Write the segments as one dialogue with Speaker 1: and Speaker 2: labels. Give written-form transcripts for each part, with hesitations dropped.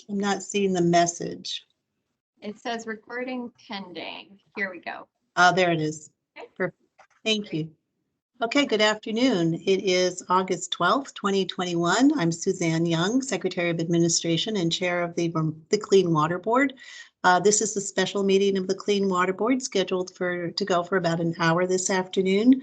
Speaker 1: I'm not seeing the message.
Speaker 2: It says recording pending. Here we go.
Speaker 1: Oh, there it is.
Speaker 2: Okay.
Speaker 1: Perfect. Thank you. Okay, good afternoon. It is August 12th, 2021. I'm Suzanne Young, Secretary of Administration and Chair of the Clean Water Board. This is the special meeting of the Clean Water Board scheduled to go for about an hour this afternoon.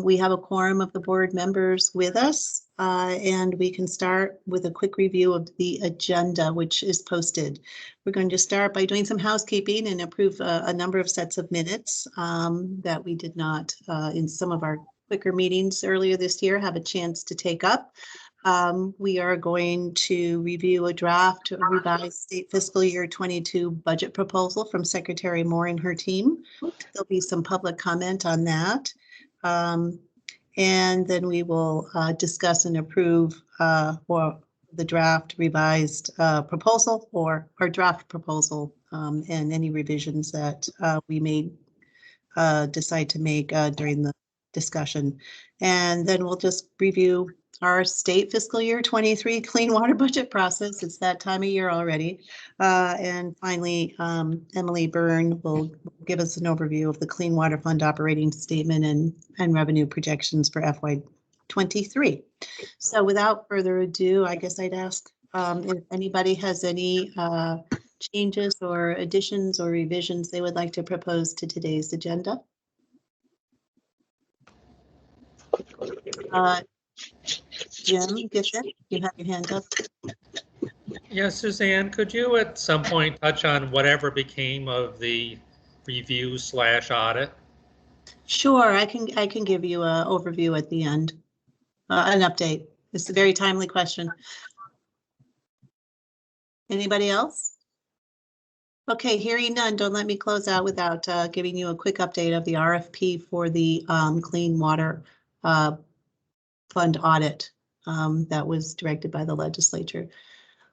Speaker 1: We have a quorum of the board members with us, and we can start with a quick review of the agenda, which is posted. We're going to start by doing some housekeeping and approve a number of sets of minutes that we did not, in some of our quicker meetings earlier this year, have a chance to take up. We are going to review a draft revised state fiscal year 22 budget proposal from Secretary Moore and her team. There'll be some public comment on that. And then we will discuss and approve or the draft revised proposal or draft proposal and any revisions that we may decide to make during the discussion. And then we'll just review our state fiscal year 23 clean water budget process. It's that time of year already. And finally, Emily Byrne will give us an overview of the Clean Water Fund operating statement and revenue projections for FY23. So without further ado, I guess I'd ask if anybody has any changes or additions or revisions they would like to propose to today's agenda. Jim Gibson, you have your hand up.
Speaker 3: Yes, Suzanne, could you at some point touch on whatever became of the review/audit?
Speaker 1: Sure, I can give you an overview at the end, an update. It's a very timely question. Anybody else? Okay, hearing none, don't let me close out without giving you a quick update of the RFP for the Clean Water Fund audit that was directed by the legislature.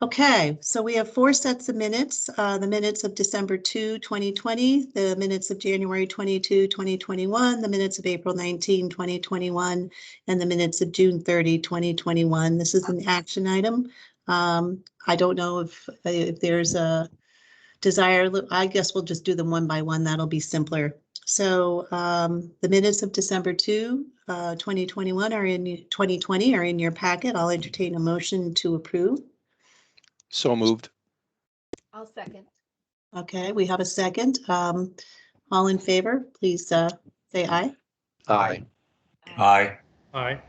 Speaker 1: Okay, so we have 4 sets of minutes, the minutes of December 2, 2020, the minutes of January 22, 2021, the minutes of April 19, 2021, and the minutes of June 30, 2021. This is an action item. I don't know if there's a desire. I guess we'll just do them one by one. That'll be simpler. So the minutes of December 2, 2021 are in 2020 are in your packet. I'll entertain a motion to approve.
Speaker 4: So moved.
Speaker 2: I'll second.
Speaker 1: Okay, we have a second. All in favor, please say aye.
Speaker 4: Aye.
Speaker 5: Aye.
Speaker 3: Aye.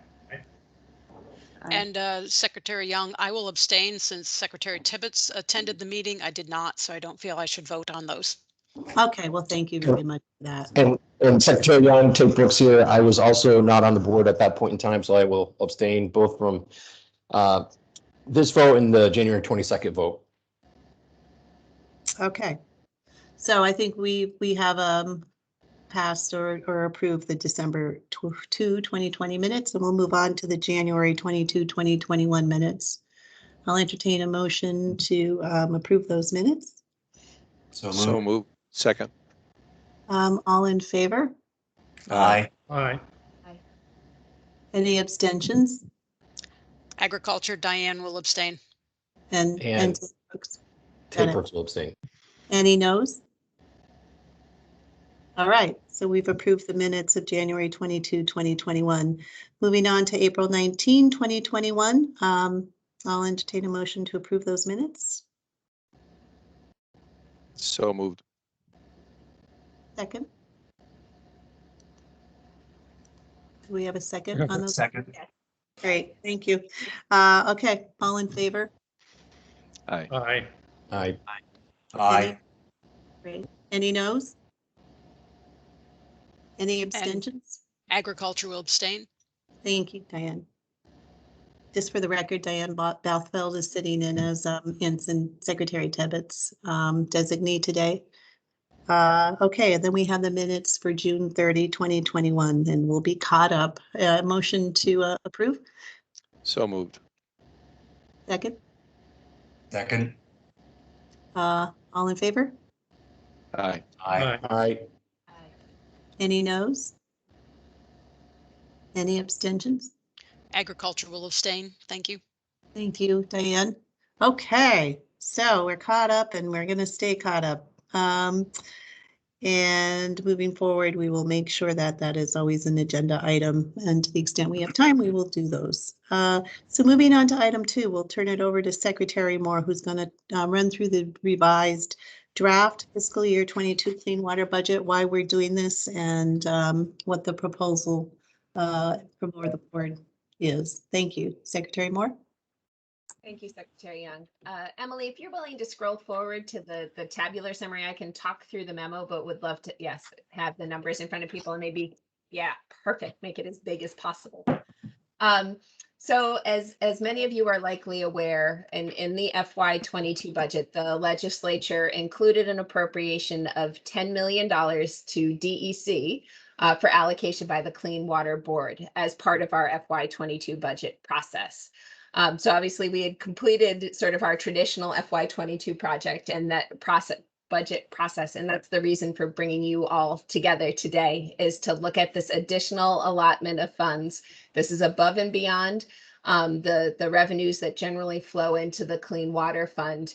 Speaker 6: And Secretary Young, I will abstain since Secretary Tibbetts attended the meeting. I did not, so I don't feel I should vote on those.
Speaker 1: Okay, well, thank you very much for that.
Speaker 5: And Secretary Young, Tate Brooks here. I was also not on the board at that point in time, so I will abstain both from this vote and the January 22nd vote.
Speaker 1: Okay, so I think we have passed or approved the December 2, 2020 minutes, and we'll move on to the January 22, 2021 minutes. I'll entertain a motion to approve those minutes.
Speaker 4: So moved. Second.
Speaker 1: All in favor?
Speaker 5: Aye.
Speaker 3: Aye.
Speaker 1: Any abstentions?
Speaker 6: Agriculture, Diane will abstain.
Speaker 1: And
Speaker 5: Tate Brooks will abstain.
Speaker 1: Any noes? All right, so we've approved the minutes of January 22, 2021. Moving on to April 19, 2021. I'll entertain a motion to approve those minutes.
Speaker 4: So moved.
Speaker 1: Second. Do we have a second on those?
Speaker 5: Second.
Speaker 1: Great, thank you. Okay, all in favor?
Speaker 4: Aye.
Speaker 3: Aye.
Speaker 5: Aye. Aye.
Speaker 1: Great. Any noes? Any abstentions?
Speaker 6: Agriculture will abstain.
Speaker 1: Thank you, Diane. Just for the record, Diane Bouthfeld is sitting in as Ensign Secretary Tibbett's designee today. Okay, and then we have the minutes for June 30, 2021, and we'll be caught up. Motion to approve.
Speaker 4: So moved.
Speaker 1: Second.
Speaker 5: Second.
Speaker 1: All in favor?
Speaker 4: Aye.
Speaker 5: Aye. Aye.
Speaker 1: Any noes? Any abstentions?
Speaker 6: Agriculture will abstain. Thank you.
Speaker 1: Thank you, Diane. Okay, So we're caught up and we're going to stay caught up. And moving forward, we will make sure that that is always an agenda item. And to the extent we have time, we will do those. So moving on to item 2, we'll turn it over to Secretary Moore, who's going to run through the revised draft fiscal year 22 clean water budget, why we're doing this, and what the proposal from the board is. Thank you. Secretary Moore.
Speaker 7: Thank you, Secretary Young. Emily, if you're willing to scroll forward to the tabular summary, I can talk through the memo, but would love to, yes, have the numbers in front of people and maybe, yeah, perfect, make it as big as possible. So as many of you are likely aware, in the FY22 budget, the legislature included an appropriation of $10 million to DEC for allocation by the Clean Water Board as part of our FY22 budget process. So obviously we had completed sort of our traditional FY22 project and that budget process. And that's the reason for bringing you all together today, is to look at this additional allotment of funds. This is above and beyond the revenues that generally flow into the Clean Water Fund.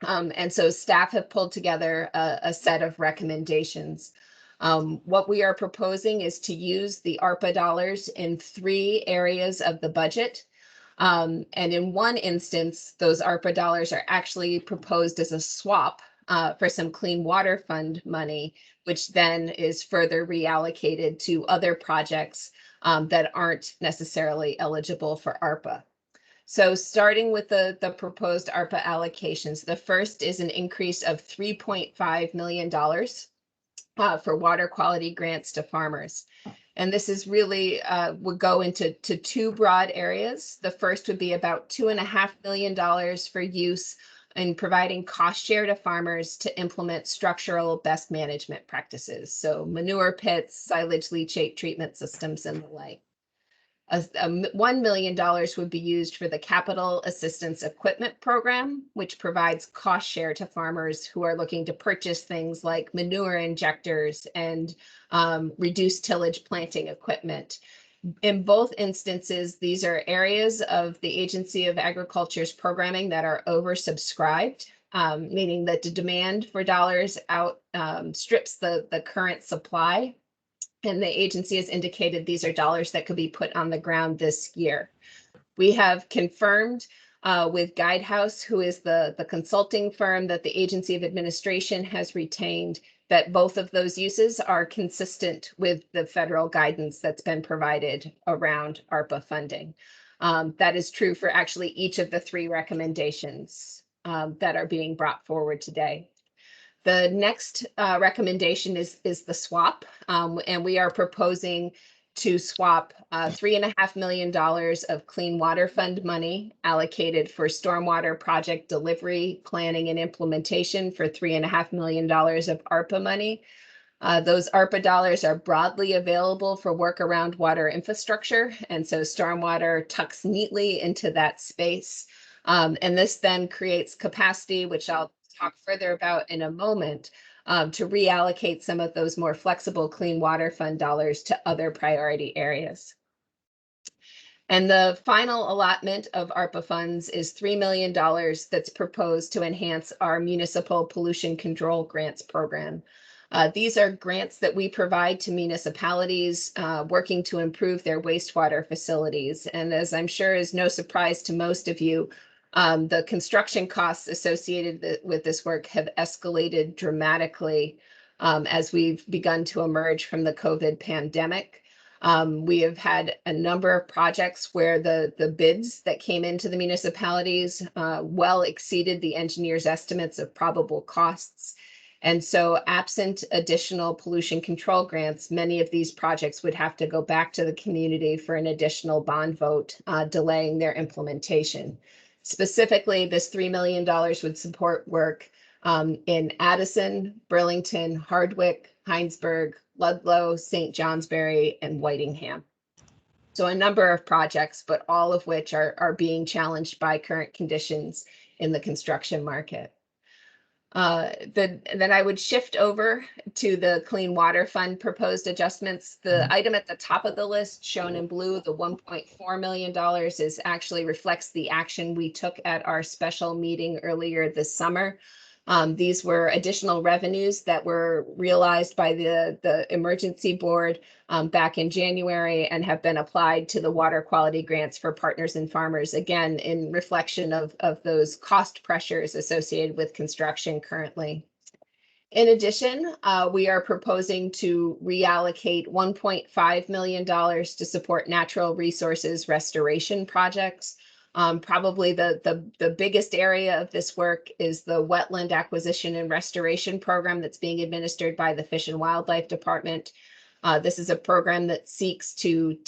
Speaker 7: And so staff have pulled together a set of recommendations. What we are proposing is to use the ARPA dollars in 3 areas of the budget. And in one instance, those ARPA dollars are actually proposed as a swap for some Clean Water Fund money, which then is further reallocated to other projects that aren't necessarily eligible for ARPA. So starting with the proposed ARPA allocations, the first is an increase of $3.5 million for water quality grants to farmers. And this is really would go into 2 broad areas. The first would be about $2.5 million for use in providing cost share to farmers to implement structural best management practices. So manure pits, silage leachate treatment systems, and the like. $1 million would be used for the Capital Assistance Equipment Program, which provides cost share to farmers who are looking to purchase things like manure injectors and reduced tillage planting equipment. In both instances, these are areas of the Agency of Agriculture's programming that are oversubscribed, meaning that the demand for dollars outstrips the current supply. And the agency has indicated these are dollars that could be put on the ground this year. We have confirmed with Guidehouse, who is the consulting firm that the Agency of Administration has retained, that both of those uses are consistent with the federal guidance that's been provided around ARPA funding. That is true for actually each of the 3 recommendations that are being brought forward today. The next recommendation is the swap, and we are proposing to swap $3.5 million of Clean Water Fund money allocated for stormwater project delivery, planning, and implementation for $3.5 million of ARPA money. Those ARPA dollars are broadly available for work around water infrastructure, and so stormwater tucks neatly into that space. And this then creates capacity, which I'll talk further about in a moment, to reallocate some of those more flexible Clean Water Fund dollars to other priority areas. And the final allotment of ARPA funds is $3 million that's proposed to enhance our municipal pollution control grants program. These are grants that we provide to municipalities working to improve their wastewater facilities. And as I'm sure is no surprise to most of you, the construction costs associated with this work have escalated dramatically as we've begun to emerge from the COVID pandemic. We have had a number of projects where the bids that came into the municipalities well exceeded the engineer's estimates of probable costs. And so absent additional pollution control grants, many of these projects would have to go back to the community for an additional bond vote, delaying their implementation. Specifically, this $3 million would support work in Addison, Burlington, Hardwick, Heinsberg, Ludlow, St. Johnsbury, and Whitingham. So a number of projects, but all of which are being challenged by current conditions in the construction market. Then I would shift over to the Clean Water Fund proposed adjustments. The item at the top of the list shown in blue, the $1.4 million, is actually reflects the action we took at our special meeting earlier this summer. These were additional revenues that were realized by the emergency board back in January and have been applied to the water quality grants for partners and farmers, again, in reflection of those cost pressures associated with construction currently. In addition, we are proposing to reallocate $1.5 million to support natural resources restoration projects. Probably the biggest area of this work is the wetland acquisition and restoration program that's being administered by the Fish and Wildlife Department. This is a program that seeks to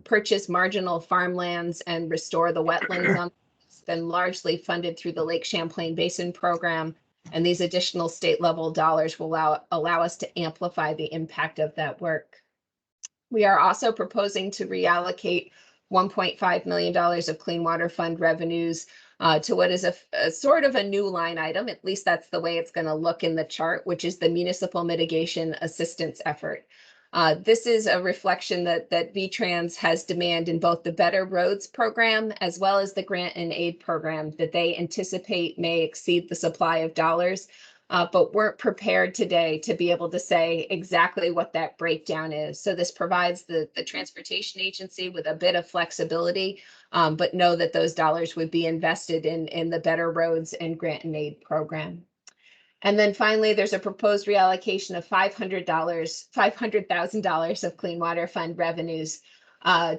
Speaker 7: purchase marginal farmlands and restore the wetlands. It's been largely funded through the Lake Champlain Basin program, and these additional state level dollars will allow us to amplify the impact of that work. We are also proposing to reallocate $1.5 million of Clean Water Fund revenues to what is a sort of a new line item, at least that's the way it's going to look in the chart, which is the Municipal Mitigation Assistance Effort. This is a reflection that VTrans has demand in both the Better Roads program as well as the grant and aid program that they anticipate may exceed the supply of dollars, but weren't prepared today to be able to say exactly what that breakdown is. So this provides the transportation agency with a bit of flexibility, but know that those dollars would be invested in the Better Roads and grant and aid program. And then finally, there's a proposed reallocation of $500,000 of Clean Water Fund revenues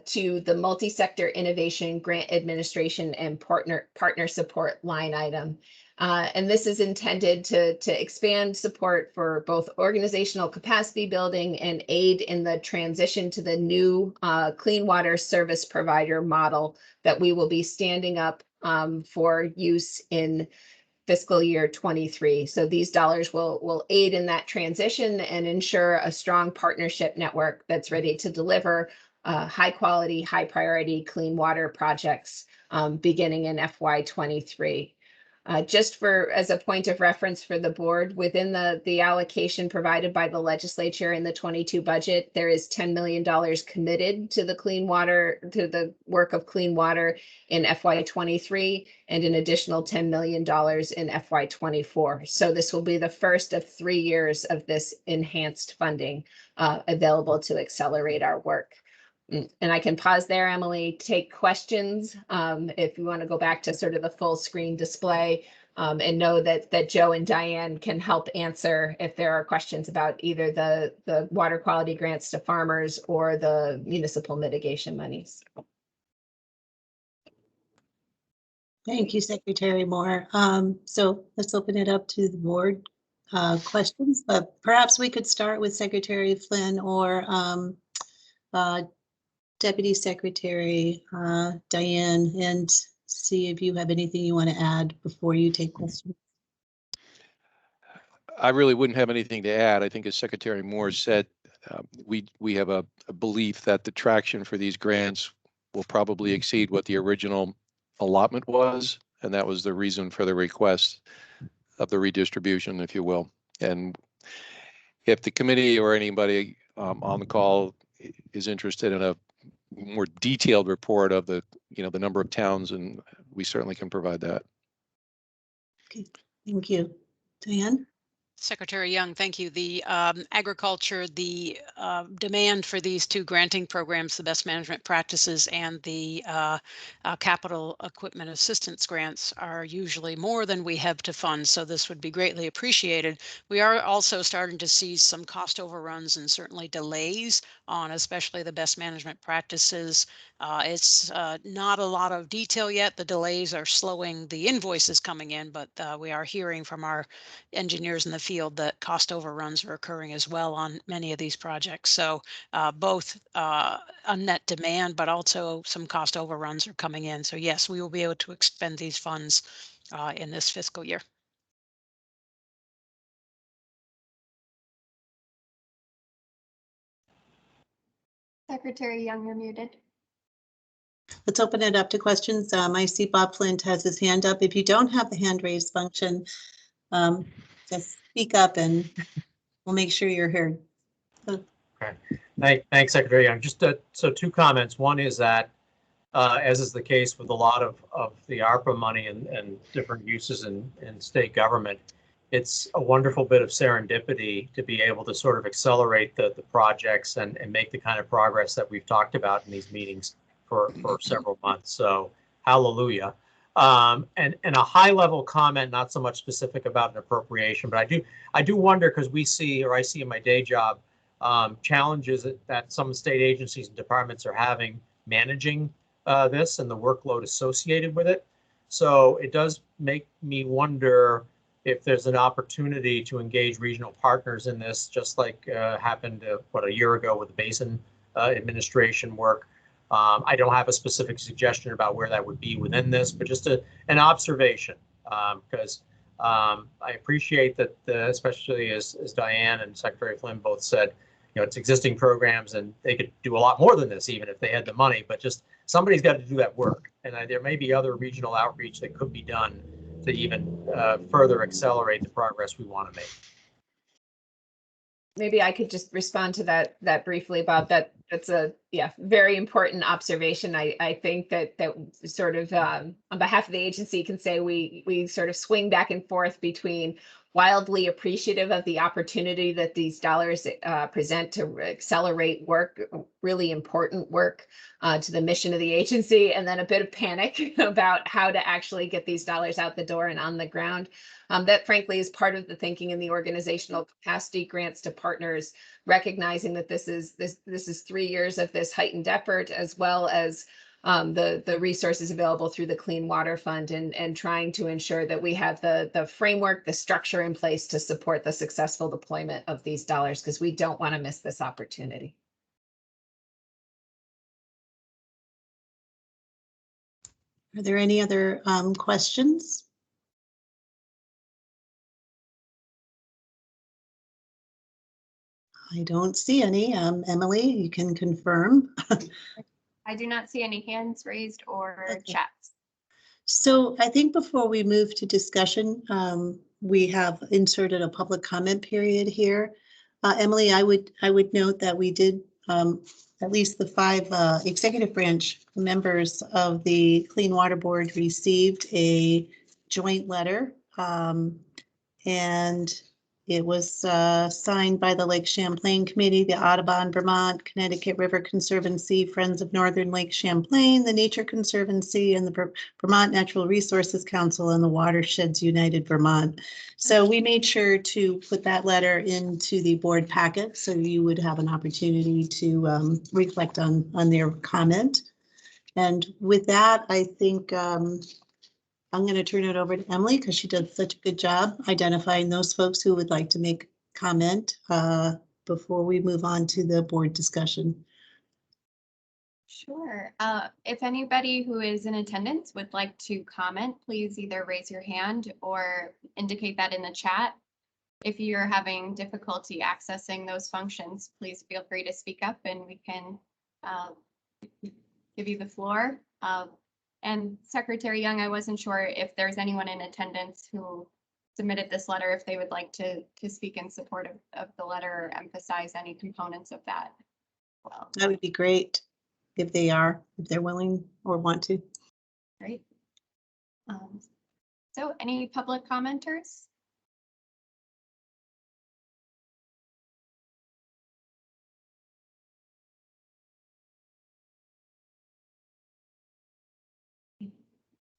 Speaker 7: to the Multi-Sector Innovation Grant Administration and Partner Support line item. And this is intended to expand support for both organizational capacity building and aid in the transition to the new clean water service provider model that we will be standing up for use in fiscal year 23. So these dollars will aid in that transition and ensure a strong partnership network that's ready to deliver high quality, high priority clean water projects beginning in FY23. Just as a point of reference for the board, within the allocation provided by the legislature in the 22 budget, there is $10 million committed to the work of clean water in FY23 and an additional $10 million in FY24. So this will be the first of 3 years of this enhanced funding available to accelerate our work. And I can pause there, Emily, take questions if you want to go back to sort of the full screen display, and know that Joe and Diane can help answer if there are questions about either the water quality grants to farmers or the municipal mitigation monies.
Speaker 1: Thank you, Secretary Moore. So let's open it up to the board questions, but perhaps we could start with Secretary Flynn or Deputy Secretary Diane, and see if you have anything you want to add before you take questions.
Speaker 4: I really wouldn't have anything to add. I think as Secretary Moore said, we have a belief that the traction for these grants will probably exceed what the original allotment was, and that was the reason for the request of the redistribution, if you will. And if the committee or anybody on the call is interested in a more detailed report of the number of towns, and we certainly can provide that.
Speaker 1: Okay, thank you. Diane?
Speaker 6: Secretary Young, thank you. The agriculture, the demand for these two granting programs, the best management practices and the capital equipment assistance grants, are usually more than we have to fund. So this would be greatly appreciated. We are also starting to see some cost overruns and certainly delays on especially the best management practices. It's not a lot of detail yet. The delays are slowing the invoices coming in, but we are hearing from our engineers in the field that cost overruns are occurring as well on many of these projects. So both unmet demand, but also some cost overruns are coming in. So yes, we will be able to expend these funds in this fiscal year.
Speaker 2: Secretary Young, you're muted.
Speaker 1: Let's open it up to questions. I see Bob Flint has his hand up. If you don't have the hand raise function, just speak up and we'll make sure you're heard.
Speaker 8: Thanks, Secretary Young. Just so two comments. One is that, as is the case with a lot of the ARPA money and different uses in state government, it's a wonderful bit of serendipity to be able to sort of accelerate the projects and make the kind of progress that we've talked about in these meetings for several months. So hallelujah. And a high level comment, not so much specific about an appropriation, but I do wonder, because we see, or I see in my day job, challenges that some state agencies and departments are having managing this and the workload associated with it. So it does make me wonder if there's an opportunity to engage regional partners in this, just like happened a year ago with the Basin Administration work. I don't have a specific suggestion about where that would be within this, but just an observation, because I appreciate that, especially as Diane and Secretary Flynn both said, it's existing programs and they could do a lot more than this even if they had the money, but just somebody's got to do that work. And there may be other regional outreach that could be done to even further accelerate the progress we want to make.
Speaker 7: Maybe I could just respond to that briefly, Bob. That's a very important observation. I think that sort of on behalf of the agency can say we sort of swing back and forth between wildly appreciative of the opportunity that these dollars present to accelerate work, really important work to the mission of the agency, and then a bit of panic about how to actually get these dollars out the door and on the ground. That frankly is part of the thinking in the organizational capacity grants to partners, recognizing that this is 3 years of this heightened effort, as well as the resources available through the Clean Water Fund, and trying to ensure that we have the framework, the structure in place to support the successful deployment of these dollars, because we don't want to miss this opportunity.
Speaker 1: Are there any other questions? I don't see any. Emily, you can confirm.
Speaker 2: I do not see any hands raised or
Speaker 1: Okay.
Speaker 2: chats.
Speaker 1: So I think before we move to discussion, we have inserted a public comment period here. Emily, I would note that we did, at least the 5 executive branch members of the Clean Water Board received a joint letter, and it was signed by the Lake Champlain Committee, the Audubon, Vermont, Connecticut River Conservancy, Friends of Northern Lake Champlain, the Nature Conservancy, and the Vermont Natural Resources Council, and the Watersheds United Vermont. So we made sure to put that letter into the board packet so you would have an opportunity to reflect on their comment. And with that, I think I'm going to turn it over to Emily, because she did such a good job identifying those folks who would like to make comment before we move on to the board discussion.
Speaker 2: Sure. If anybody who is in attendance would like to comment, please either raise your hand or indicate that in the chat. If you're having difficulty accessing those functions, please feel free to speak up and we can give you the floor. And Secretary Young, I wasn't sure if there's anyone in attendance who submitted this letter, if they would like to speak in support of the letter or emphasize any components of that. Well,
Speaker 1: That would be great if they're willing or want to.
Speaker 2: great. So any public commenters?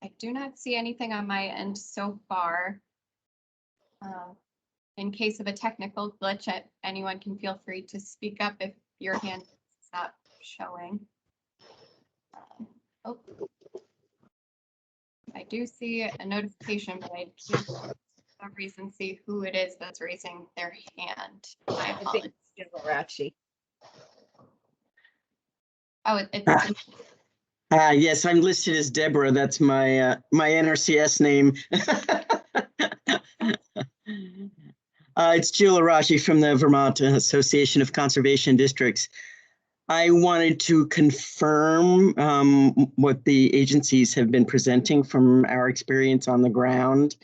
Speaker 2: I do not see anything on my end so far. In case of a technical glitch, anyone can feel free to speak up if your hand is not showing. Oh, I do see a notification, but I can't for some reason see who it is that's raising their hand. My apologies.
Speaker 7: Gilberachi.
Speaker 2: Oh, it's
Speaker 9: Yes, I'm listed as Deborah. That's my my NRCS name. It's Jill Arashi from the Vermont Association of Conservation Districts. I wanted to confirm what the agencies have been presenting from our experience on the ground.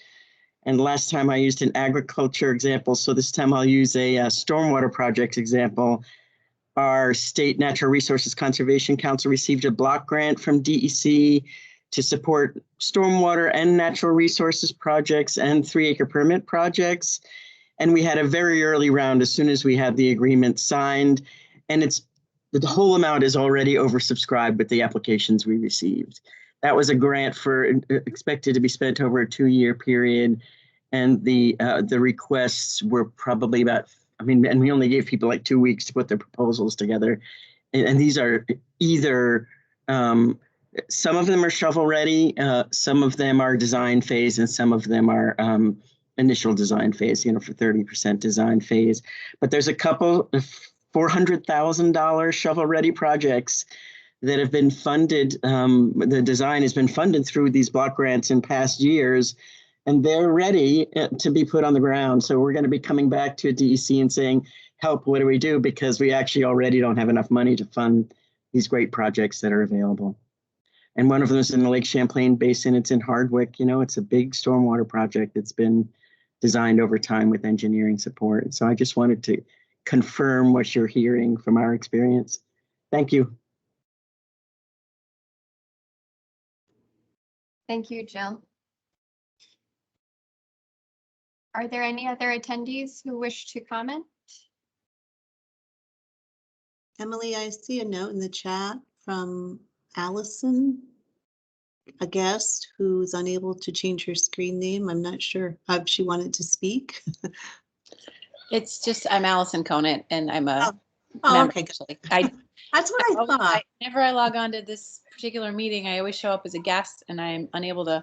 Speaker 9: And last time I used an agriculture example, so this time I'll use a stormwater project example. Our State Natural Resources Conservation Council received a block grant from DEC to support stormwater and natural resources projects and 3-acre permit projects. And we had a very early round as soon as we had the agreement signed. And the whole amount is already oversubscribed with the applications we received. That was a grant expected to be spent over a 2-year period. And the requests were probably about, and we only gave people like 2 weeks to put their proposals together. And these are either, some of them are shovel ready, some of them are design phase, and some of them are initial design phase, for 30% design phase. But there's a couple of $400,000 shovel ready projects that have been funded. The design has been funded through these block grants in past years, and they're ready to be put on the ground. So we're going to be coming back to DEC and saying, help, what do we do? Because we actually already don't have enough money to fund these great projects that are available. And one of them is in the Lake Champlain Basin. It's in Hardwick. It's a big stormwater project that's been designed over time with engineering support. And so I just wanted to confirm what you're hearing from our experience. Thank you.
Speaker 2: Thank you, Jill. Are there any other attendees who wish to comment?
Speaker 1: Emily, I see a note in the chat from Allison, a guest who's unable to change her screen name. I'm not sure if she wanted to speak.
Speaker 10: It's just, I'm Allison Conant, and I'm a
Speaker 1: Oh,
Speaker 10: member,
Speaker 1: okay.
Speaker 10: actually.
Speaker 1: That's what I thought.
Speaker 10: Whenever I log on to this particular meeting, I always show up as a guest, and I'm unable to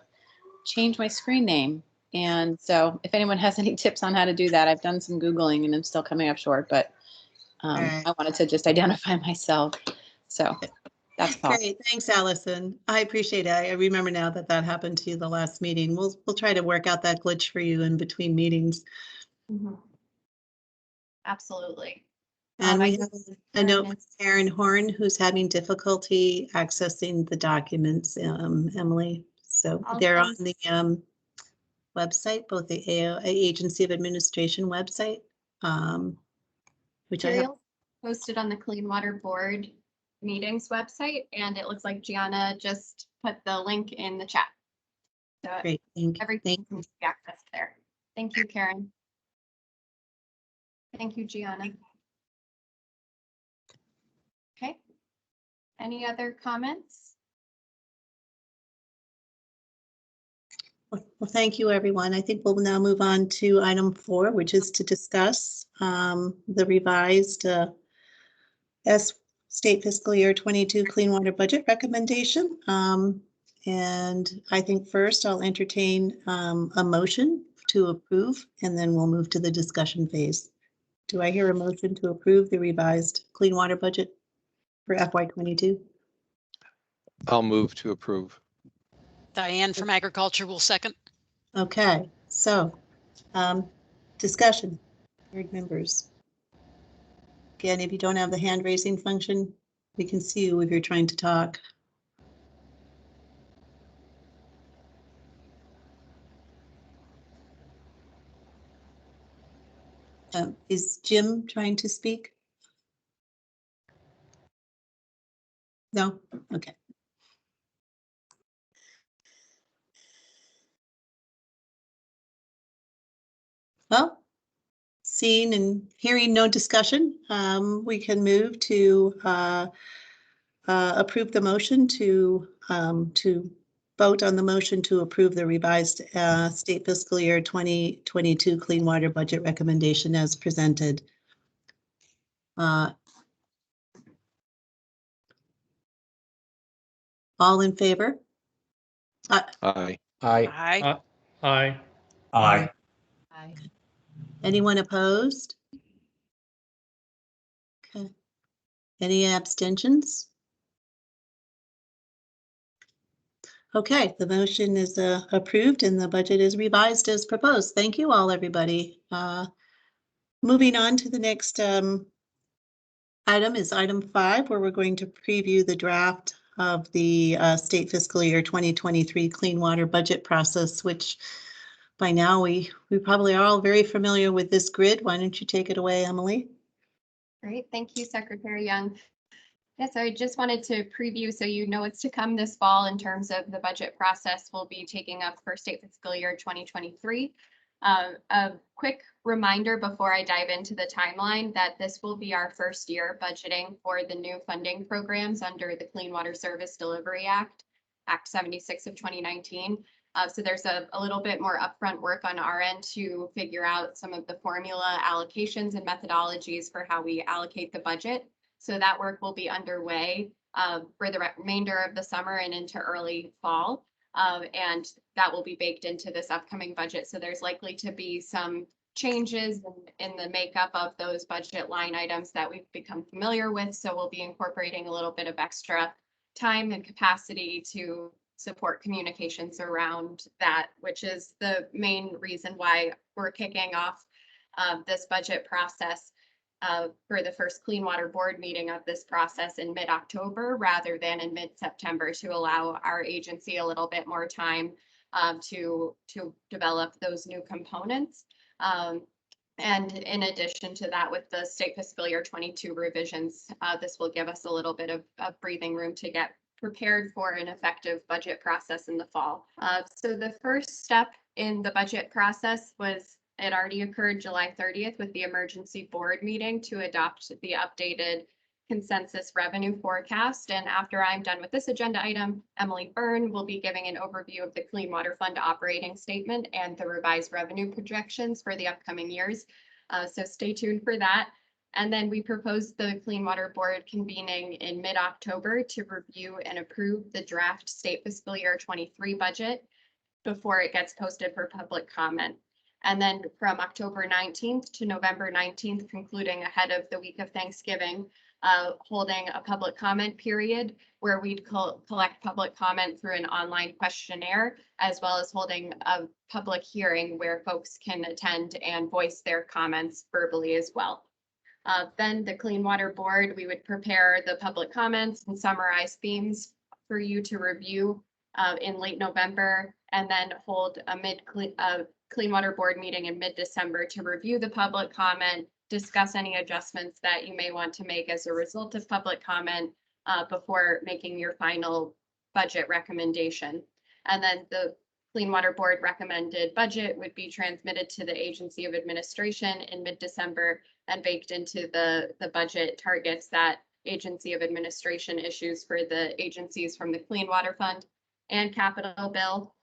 Speaker 10: change my screen name. And so if anyone has any tips on how to do that, I've done some Googling and I'm still coming up short, but
Speaker 1: right.
Speaker 10: I wanted to just identify myself. So that's all.
Speaker 1: Great. Thanks, Allison. I appreciate it. I remember now that happened to you the last meeting. We'll try to work out that glitch for you in between meetings.
Speaker 2: Mm-hmm. Absolutely.
Speaker 1: And we have a note from Karen Horn, who's having difficulty accessing the documents, Emily. So they're on the website, both the Agency of Administration website, which I have
Speaker 2: posted on the Clean Water Board meetings website, and it looks like Gianna just put the link in the chat. So
Speaker 1: great.
Speaker 2: Everything can be accessed there. Thank you, Karen. Thank you, Gianna. Okay. Any other comments?
Speaker 1: Well, thank you, everyone. I think we'll now move on to item 4, which is to discuss the revised State Fiscal Year 22 Clean Water Budget recommendation. And I think first I'll entertain a motion to approve, and then we'll move to the discussion phase. Do I hear a motion to approve the revised Clean Water Budget for FY22?
Speaker 4: I'll move to approve.
Speaker 6: Diane from Agriculture will second.
Speaker 1: Okay, so discussion, board members. Again, if you don't have the hand raising function, we can see you if you're trying to talk. Is Jim trying to speak? No? Okay. Well, seeing and hearing no discussion, we can move to approve the motion to vote on the motion to approve the revised State Fiscal Year 2022 Clean Water Budget recommendation as presented. All in favor?
Speaker 4: Aye.
Speaker 5: Aye.
Speaker 6: Aye.
Speaker 3: Aye.
Speaker 8: Aye.
Speaker 1: Aye. Anyone opposed? Okay. Any abstentions? Okay, the motion is approved and the budget is revised as proposed. Thank you all, everybody. Moving on to the next item is item 5, where we're going to preview the draft of the State Fiscal Year 2023 Clean Water Budget process, which by now we probably are all very familiar with this grid. Why don't you take it away, Emily?
Speaker 2: Great, thank you, Secretary Young. Yes, I just wanted to preview so you know what's to come this fall in terms of the budget process we'll be taking up for state fiscal year 2023. A quick reminder before I dive into the timeline that this will be our first year budgeting for the new funding programs under the Clean Water Service Delivery Act, Act 76 of 2019. So there's a little bit more upfront work on our end to figure out some of the formula allocations and methodologies for how we allocate the budget. So that work will be underway for the remainder of the summer and into early fall. And that will be baked into this upcoming budget. So there's likely to be some changes in the makeup of those budget line items that we've become familiar with. So we'll be incorporating a little bit of extra time and capacity to support communications around that, which is the main reason why we're kicking off this budget process for the first Clean Water Board meeting of this process in mid-October rather than in mid-September, to allow our agency a little bit more time to develop those new components. And in addition to that, with the state fiscal year 22 revisions, this will give us a little bit of breathing room to get prepared for an effective budget process in the fall. So the first step in the budget process it already occurred July 30th with the emergency board meeting to adopt the updated consensus revenue forecast. And after I'm done with this agenda item, Emily Byrne will be giving an overview of the Clean Water Fund operating statement and the revised revenue projections for the upcoming years. So stay tuned for that. And then we propose the Clean Water Board convening in mid-October to review and approve the draft state fiscal year 23 budget before it gets posted for public comment. And then from October 19th to November 19th, concluding ahead of the week of Thanksgiving, holding a public comment period where we'd collect public comment through an online questionnaire, as well as holding a public hearing where folks can attend and voice their comments verbally as well. Then the Clean Water Board, we would prepare the public comments and summarize themes for you to review in late November, and then hold a Clean Water Board meeting in mid-December to review the public comment, discuss any adjustments that you may want to make as a result of public comment before making your final budget recommendation. And then the Clean Water Board recommended budget would be transmitted to the Agency of Administration in mid-December and baked into the budget targets that Agency of Administration issues for the agencies from the Clean Water Fund and Capital Bill.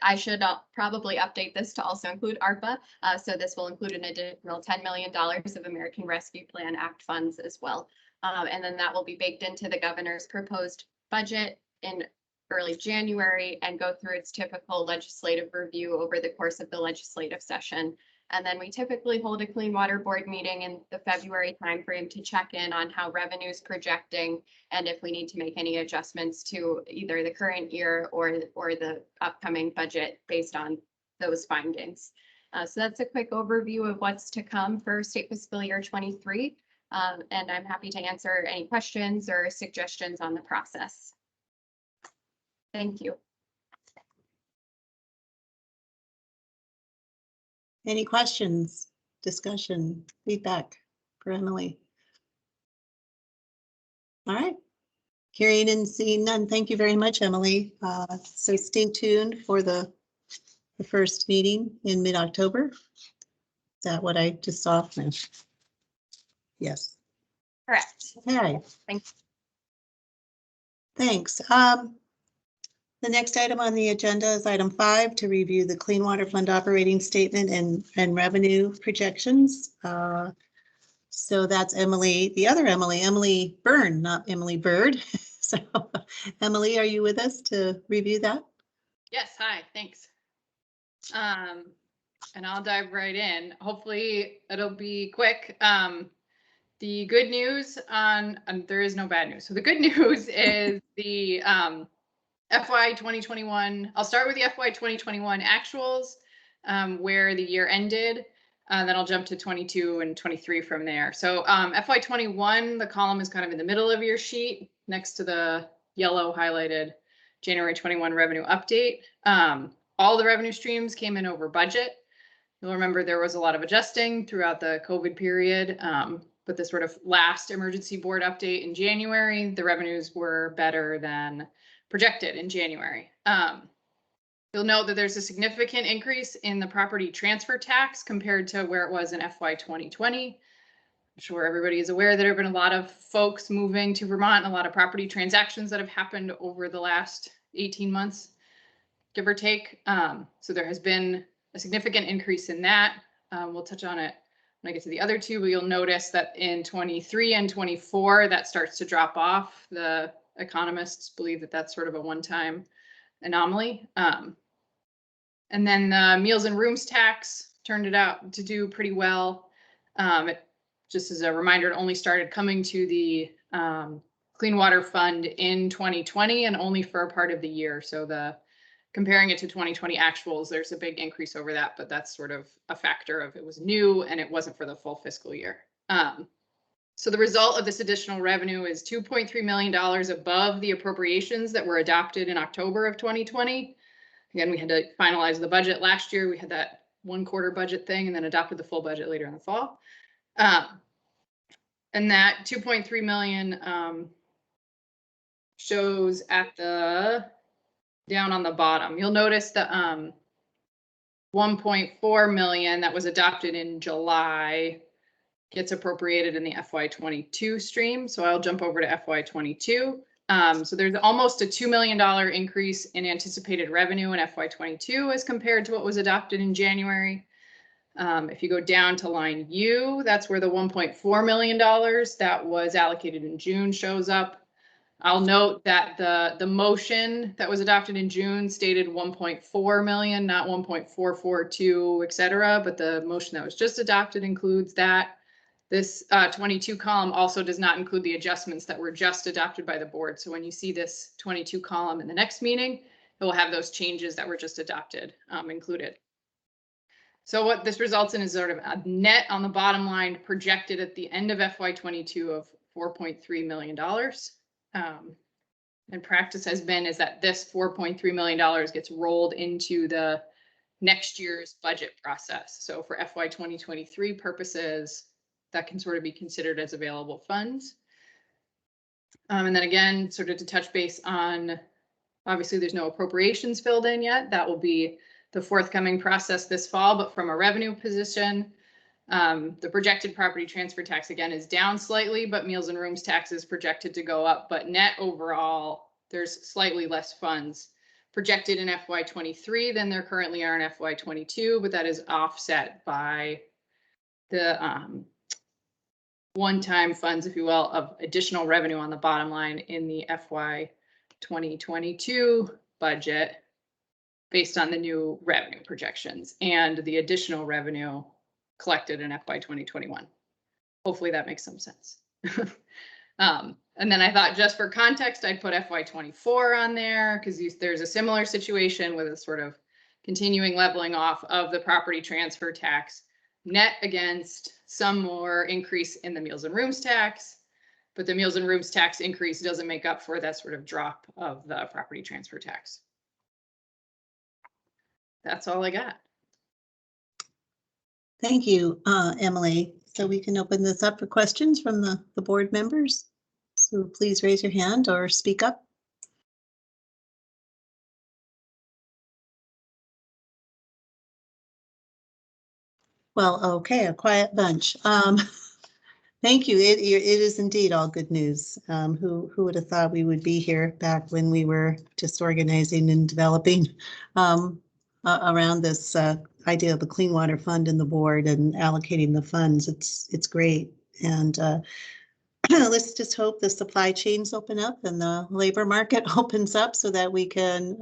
Speaker 2: I should probably update this to also include ARPA. So this will include an additional $10 million of American Rescue Plan Act funds as well. And then that will be baked into the governor's proposed budget in early January and go through its typical legislative review over the course of the legislative session. And then we typically hold a Clean Water Board meeting in the February timeframe to check in on how revenue is projecting and if we need to make any adjustments to either the current year or the upcoming budget based on those findings. So that's a quick overview of what's to come for state fiscal year 23. And I'm happy to answer any questions or suggestions on the process. Thank you.
Speaker 1: Any questions, discussion, feedback for Emily? All right. Hearing and seeing none. Thank you very much, Emily. So stay tuned for the first meeting in mid-October. Is that what I just saw? No. Yes.
Speaker 2: Correct.
Speaker 1: Okay.
Speaker 2: Thanks.
Speaker 1: Thanks. The next item on the agenda is item 5, to review the Clean Water Fund operating statement and revenue projections. So that's Emily, the other Emily, Emily Byrne, not Emily Bird. So Emily, are you with us to review that?
Speaker 11: Yes, hi, thanks. And I'll dive right in. Hopefully it'll be quick. The good news there is no bad news. So the good news is the FY 2021, I'll start with the FY 2021 actuals, where the year ended, then I'll jump to 22 and 23 from there. So FY 21, the column is kind of in the middle of your sheet next to the yellow highlighted January 21 revenue update. all the revenue streams came in over budget. You'll remember there was a lot of adjusting throughout the COVID period, but the sort of last emergency board update in January, the revenues were better than projected in January. You'll note that there's a significant increase in the property transfer tax compared to where it was in FY 2020. I'm sure everybody is aware that there have been a lot of folks moving to Vermont and a lot of property transactions that have happened over the last 18 months, give or take. So there has been a significant increase in that. We'll touch on it when I get to the other two, but you'll notice that in 23 and 24, that starts to drop off. The economists believe that that's sort of a one-time anomaly. And then the meals and rooms tax turned it out to do pretty well. Just as a reminder, it only started coming to the Clean Water Fund in 2020 and only for a part of the year. So comparing it to 2020 actuals, there's a big increase over that, but that's sort of a factor of it was new and it wasn't for the full fiscal year. So the result of this additional revenue is $2.3 million above the appropriations that were adopted in October of 2020. Again, we had to finalize the budget last year. We had that 1 quarter budget thing and then adopted the full budget later in the fall. And that 2.3 million shows at the down on the bottom. You'll notice the 1.4 million that was adopted in July gets appropriated in the FY22 stream. So I'll jump over to FY22. So there's almost a $2 million increase in anticipated revenue in FY22 as compared to what was adopted in January. If you go down to line U, that's where the $1.4 million that was allocated in June shows up. I'll note that the motion that was adopted in June stated 1.4 million, not 1.442, et cetera, but the motion that was just adopted includes that. This 22 column also does not include the adjustments that were just adopted by the board. So when you see this 22 column in the next meeting, it will have those changes that were just adopted included. So what this results in is sort of a net on the bottom line projected at the end of FY22 of $4.3 million. And practice has been is that this $4.3 million gets rolled into the next year's budget process. So for FY 2023 purposes, that can sort of be considered as available funds. And then again, sort of to touch base on, obviously there's no appropriations filled in yet. That will be the forthcoming process this fall, but from a revenue position, the projected property transfer tax again is down slightly, but meals and rooms tax is projected to go up. But net overall, there's slightly less funds projected in FY23 than there currently are in FY22, but that is offset by the one-time funds, if you will, of additional revenue on the bottom line in the FY 2022 budget based on the new revenue projections and the additional revenue collected in FY 2021. Hopefully that makes some sense. And then I thought just for context, I'd put FY24 on there because there's a similar situation with a sort of continuing leveling off of the property transfer tax net against some more increase in the meals and rooms tax, but the meals and rooms tax increase doesn't make up for that sort of drop of the property transfer tax. That's all I got.
Speaker 1: Thank you, Emily. So we can open this up for questions from the board members. So please raise your hand or speak up. Well, okay, a quiet bunch. Thank you. It is indeed all good news. Who would have thought we would be here back when we were just organizing and developing around this idea of the Clean Water Fund and the board and allocating the funds. It's great. And let's just hope the supply chains open up and the labor market opens up so that we can,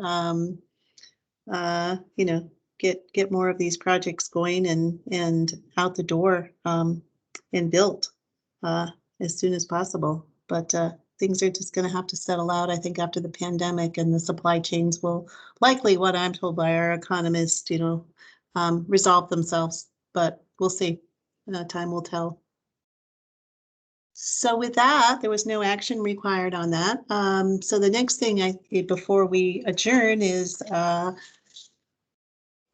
Speaker 1: you know, get more of these projects going and out the door and built as soon as possible. But things are just going to have to settle out, I think, after the pandemic, and the supply chains will likely, what I'm told by our economists, you know, resolve themselves. But we'll see. Time will tell. So with that, there was no action required on that. So the next thing before we adjourn is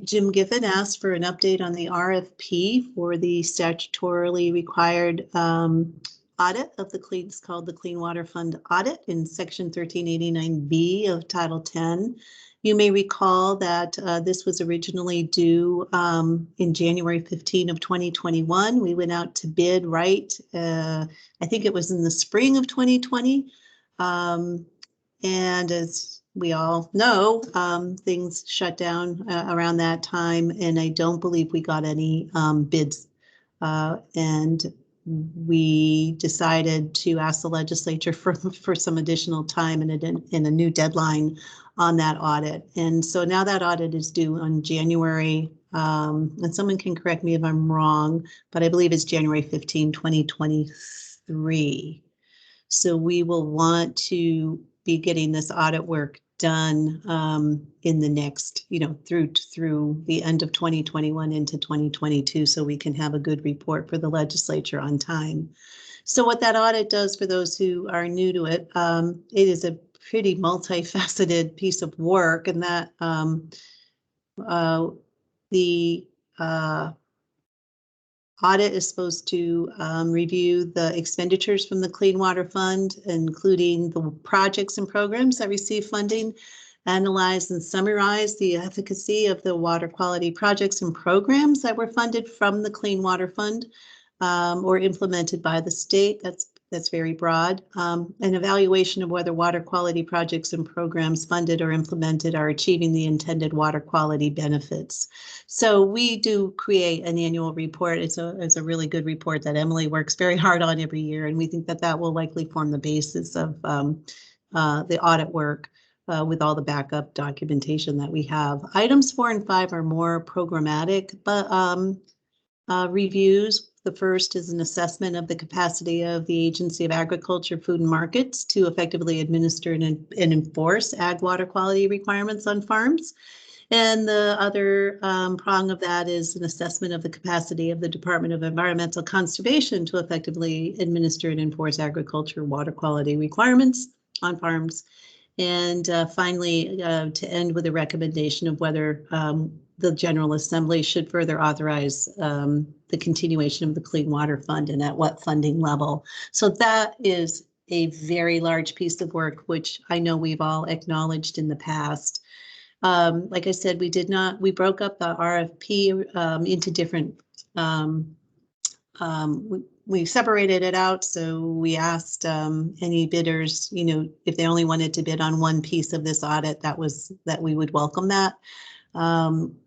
Speaker 1: Jim Giffen asked for an update on the RFP for the statutorily required audit of the clean, it's called the Clean Water Fund audit in section 1389B of Title 10. You may recall that this was originally due in January 15 of 2021. We went out to bid I think it was in the spring of 2020. And as we all know, things shut down around that time, and I don't believe we got any bids. And we decided to ask the legislature for some additional time and a new deadline on that audit. And so now that audit is due on January, and someone can correct me if I'm wrong, but I believe it's January 15, 2023. So we will want to be getting this audit work done in the next, through the end of 2021 into 2022, so we can have a good report for the legislature on time. So what that audit does, for those who are new to it, it is a pretty multifaceted piece of work, and that the audit is supposed to review the expenditures from the Clean Water Fund, including the projects and programs that receive funding, analyze and summarize the efficacy of the water quality projects and programs that were funded from the Clean Water Fund or implemented by the state. That's very broad. An evaluation of whether water quality projects and programs funded or implemented are achieving the intended water quality benefits. So we do create an annual report. It's a really good report that Emily works very hard on every year, and we think that that will likely form the basis of the audit work with all the backup documentation that we have. Items 4 and 5 are more programmatic, but reviews. The first is an assessment of the capacity of the Agency of Agriculture, Food and Markets to effectively administer and enforce ag water quality requirements on farms. And the other prong of that is an assessment of the capacity of the Department of Environmental Conservation to effectively administer and enforce agriculture water quality requirements on farms. And finally, to end with a recommendation of whether the General Assembly should further authorize the continuation of the Clean Water Fund and at what funding level. So that is a very large piece of work, which I know we've all acknowledged in the past. Like I said, we broke up the RFP into different, we separated it out. So we asked any bidders, if they only wanted to bid on one piece of this audit, that we would welcome that.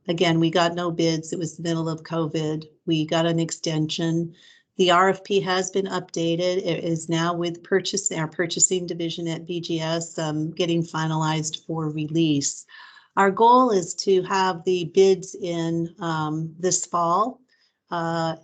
Speaker 1: Again, we got no bids. It was the middle of COVID. We got an extension. The RFP has been updated. It is now with our purchasing division at BGS getting finalized for release. Our goal is to have the bids in this fall or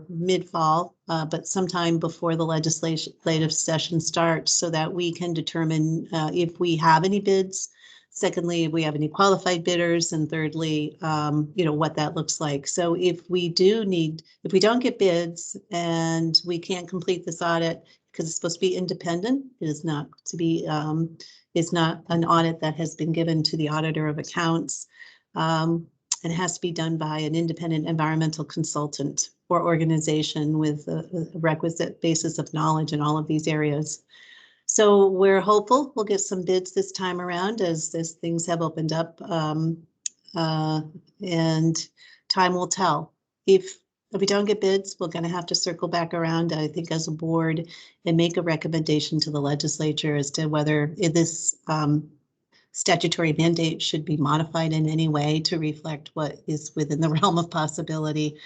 Speaker 1: mid-fall, but sometime before the legislative session starts, so that we can determine if we have any bids. Secondly, if we have any qualified bidders, and thirdly, what that looks like. So if we don't get bids and we can't complete this audit, because it's supposed to be independent, it is not to be, it's not an audit that has been given to the auditor of accounts. It has to be done by an independent environmental consultant or organization with a requisite basis of knowledge in all of these areas. So we're hopeful we'll get some bids this time around as things have opened up, and time will tell. If we don't get bids, we're going to have to circle back around, I think, as a board and make a recommendation to the legislature as to whether this statutory mandate should be modified in any way to reflect what is within the realm of possibility.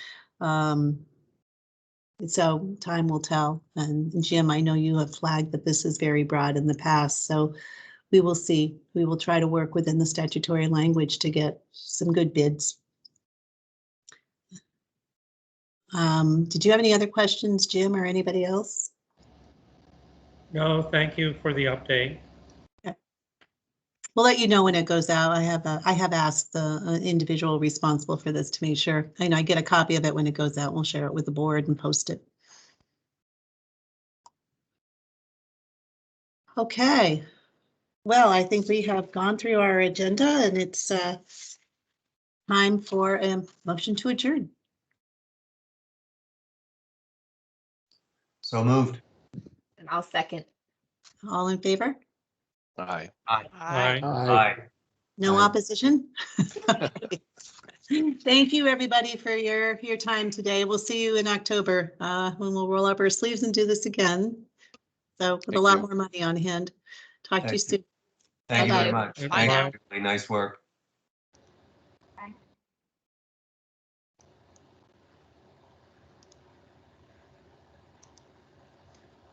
Speaker 1: So time will tell. And Jim, I know you have flagged that this is very broad in the past, so we will see. We will try to work within the statutory language to get some good bids. Did you have any other questions, Jim, or anybody else?
Speaker 3: No, thank you for the update.
Speaker 1: We'll let you know when it goes out. I have asked the individual responsible for this to make sure. I get a copy of it when it goes out. We'll share it with the board and post it. Okay. Well, I think we have gone through our agenda, and it's time for a motion to adjourn.
Speaker 12: So moved.
Speaker 7: And I'll second.
Speaker 1: All in favor?
Speaker 4: Aye.
Speaker 3: Aye.
Speaker 8: Aye.
Speaker 1: No
Speaker 12: Aye.
Speaker 1: opposition? Thank you, everybody, for your time today. We'll see you in October when we'll roll up our sleeves and do this again. So with a
Speaker 4: Thank
Speaker 1: lot
Speaker 4: you.
Speaker 1: more money on hand. Talk to you
Speaker 12: Thank you.
Speaker 1: soon.
Speaker 12: Thank you very
Speaker 1: Bye-bye.
Speaker 12: much.
Speaker 3: Bye
Speaker 12: Thank
Speaker 3: now.
Speaker 12: you. Really nice work.